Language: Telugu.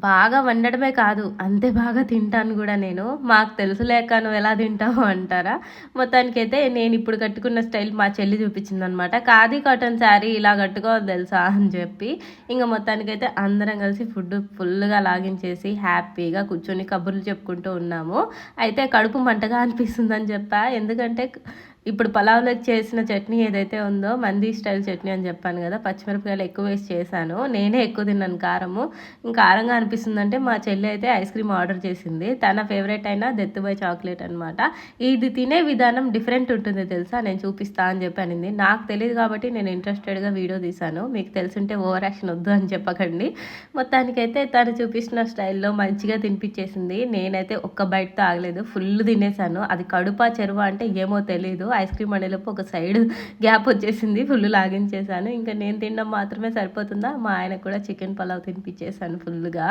బాగా వండడమే కాదు, అంతే బాగా తింటాను గూడా నేను. మాకు తెలుసులేక నువ్వెలా తింటావు అంటారా? మొత్తానికైతే నేనిప్పుడు కట్టుకున్న స్టైల్ మా చెల్లి చూపించిందనమాట. ఖాదీ కాటన్ శారీ ఇలా కట్టుకోవాలి తెలుసా అని చెప్పి. ఇంక మొత్తానికైతే అందరం కలిసి ఫుడ్ ఫుల్‌గా లాగించేసి హ్యాపీగా కూర్చొని కబుర్లు చెప్పుకుంటూ ఉన్నాము. అయితే కడుపు మంటగా అనిపిస్తుందని చెప్పా. ఎందుకంటే ఇప్పుడు పలావ్‌లోకి చేసిన చట్నీ ఏదైతే ఉందో మంది స్టైల్ చట్నీ అని చెప్పాను కదా! పచ్చిమిరపకాయలు ఎక్కువ వేసి చేశాను. నేనే ఎక్కువ తిన్నాను కారము. కారంగా అనిపిస్తుందంటే మా చెల్లి అయితే ఐస్ క్రీమ్ ఆర్డర్ చేసింది. తన ఫేవరెట్ అయిన డెత్ బై చాక్లెట్ అనమాట. ఇది తినే విధానం డిఫరెంట్ ఉంటుంది తెలుసా? నేను చూపిస్తా అని చెప్పి అనింది. నాకు తెలీదు కాబట్టి నేను ఇంట్రెస్టెడ్‌గా వీడియో తీశాను. మీకు తెలిసుంటే ఓవర్ యాక్షన్ వద్దు అని చెప్పకండి. మొత్తానికైతే తను చూపించిన స్టైల్‌లో మంచిగా తినిపించేసింది. నేనైతే ఒక్క బైట్‌తో ఆగలేదు. ఫుల్ తినేసాను. అది కడుపా చెరువా అంటే ఏమో తెలీదు. ఐస్ క్రీమ్ అనేలోపు ఒక సైడ్ గ్యాప్ వచ్చేసింది. ఫుల్ లాగించేసాను. ఇంకా నేను తినడం మాత్రమే సరిపోతుందా, మా ఆయనకు కూడా చికెన్ పలావ్ తినిపించేసాను ఫుల్‌గా.